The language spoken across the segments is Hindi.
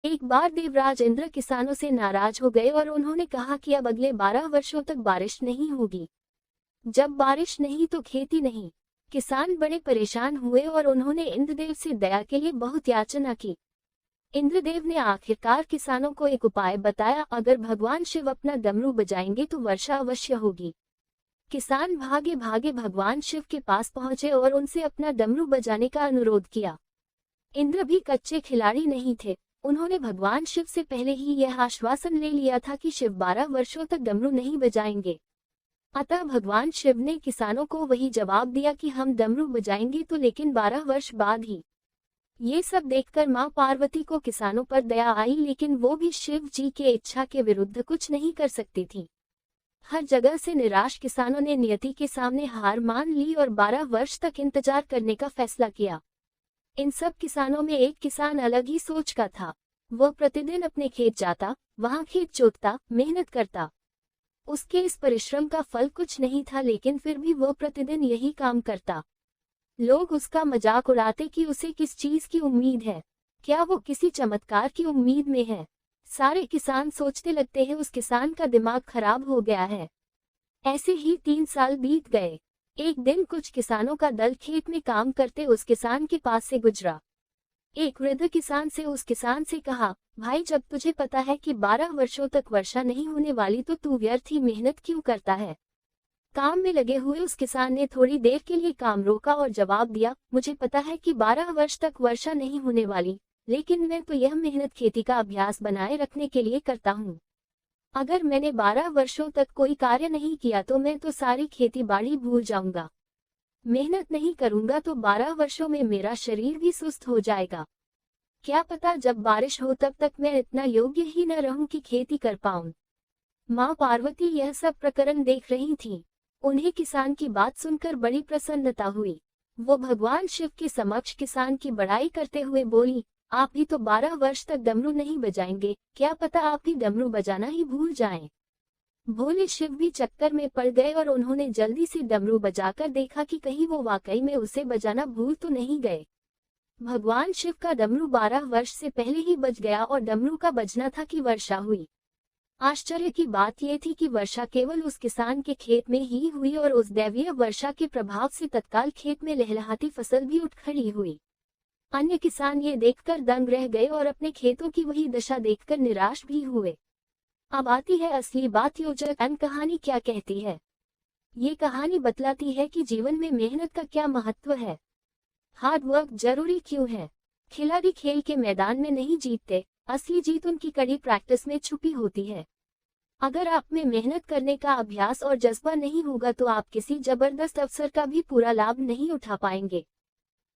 एक बार देवराज इंद्र किसानों से नाराज हो गए और उन्होंने कहा कि अब अगले 12 वर्षों तक बारिश नहीं होगी। जब बारिश नहीं तो खेती नहीं। किसान बड़े परेशान हुए और उन्होंने इंद्रदेव से दया के लिए बहुत याचना की। इंद्रदेव ने आखिरकार किसानों को एक उपाय बताया, अगर भगवान शिव अपना डमरू बजाएंगे तो वर्षा अवश्य होगी। किसान भागे भागे भगवान शिव के पास पहुंचे और उनसे अपना डमरू बजाने का अनुरोध किया। इंद्र भी कच्चे खिलाड़ी नहीं थे। उन्होंने भगवान शिव से पहले ही यह आश्वासन ले लिया था कि शिव 12 वर्षों तक डमरू नहीं बजाएंगे। अतः भगवान शिव ने किसानों को वही जवाब दिया कि हम डमरू बजाएंगे तो लेकिन 12 वर्ष बाद ही। ये सब देखकर मां पार्वती को किसानों पर दया आई, लेकिन वो भी शिव जी के इच्छा के विरुद्ध कुछ नहीं कर सकती थी। हर जगह से निराश किसानों ने नियति के सामने हार मान ली और 12 वर्ष तक इंतजार करने का फैसला किया। इन सब किसानों में एक किसान अलग ही सोच का था। वह प्रतिदिन अपने खेत जाता, वहां खेत जोतता, मेहनत करता। उसके इस परिश्रम का फल कुछ नहीं था, लेकिन फिर भी वह प्रतिदिन यही काम करता। लोग उसका मजाक उड़ाते कि उसे किस चीज की उम्मीद है, क्या वो किसी चमत्कार की उम्मीद में है। सारे किसान सोचने लगते हैं उस किसान का दिमाग खराब हो गया है। ऐसे ही 3 साल बीत गए। एक दिन कुछ किसानों का दल खेत में काम करते उस किसान के पास से गुजरा। एक वृद्ध किसान से उस किसान से कहा, भाई जब तुझे पता है कि 12 वर्षों तक वर्षा नहीं होने वाली तो तू व्यर्थ ही मेहनत क्यों करता है। काम में लगे हुए उस किसान ने थोड़ी देर के लिए काम रोका और जवाब दिया, मुझे पता है कि 12 वर्ष तक वर्षा नहीं होने वाली, लेकिन मैं तो यह मेहनत खेती का अभ्यास बनाए रखने के लिए करता हूँ। अगर मैंने 12 वर्षों तक कोई कार्य नहीं किया तो मैं तो सारी खेती बाड़ी भूल जाऊंगा। मेहनत नहीं करूंगा तो 12 वर्षों में मेरा शरीर भी सुस्त हो जाएगा। क्या पता जब बारिश हो तब तक मैं इतना योग्य ही न रहूं कि खेती कर पाऊं। मां पार्वती यह सब प्रकरण देख रही थीं। उन्हें किसान की बात सुनकर बड़ी प्रसन्नता हुई। वो भगवान शिव के समक्ष किसान की बड़ाई करते हुए बोली, आप भी तो 12 वर्ष तक डमरू नहीं बजाएंगे, क्या पता आप भी डमरू बजाना ही भूल जाएं। भोले शिव भी चक्कर में पड़ गए और उन्होंने जल्दी से डमरू बजाकर देखा कि कहीं वो वाकई में उसे बजाना भूल तो नहीं गए। भगवान शिव का डमरू 12 वर्ष से पहले ही बज गया और डमरू का बजना था कि वर्षा हुई। आश्चर्य की बात यह थी कि वर्षा केवल उस किसान के खेत में ही हुई और उस दैवीय वर्षा के प्रभाव से तत्काल खेत में लहलहाती फसल भी उठ खड़ी हुई। अन्य किसान ये देखकर दंग रह गए और अपने खेतों की वही दशा देखकर निराश भी हुए। अब आती है असली बात। योजक कहानी क्या कहती है? ये कहानी बतलाती है कि जीवन में मेहनत का क्या महत्व है। हार्ड वर्क जरूरी क्यों है। खिलाड़ी खेल के मैदान में नहीं जीतते, असली जीत उनकी कड़ी प्रैक्टिस में छुपी होती है। अगर आप में मेहनत करने का अभ्यास और जज्बा नहीं होगा तो आप किसी जबरदस्त अवसर का भी पूरा लाभ नहीं उठा पाएंगे।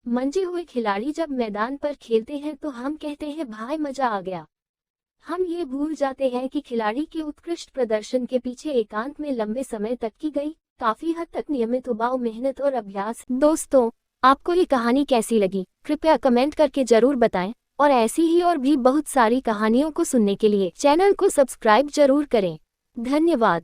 मंजे हुए खिलाड़ी जब मैदान पर खेलते हैं तो हम कहते हैं भाई मजा आ गया। हम ये भूल जाते हैं कि खिलाड़ी के उत्कृष्ट प्रदर्शन के पीछे एकांत में लंबे समय तक की गई काफी हद तक नियमित उबाऊ मेहनत और अभ्यास। दोस्तों, आपको ये कहानी कैसी लगी कृपया कमेंट करके जरूर बताएं और ऐसी ही और भी बहुत सारी कहानियों को सुनने के लिए चैनल को सब्सक्राइब जरूर करें। धन्यवाद।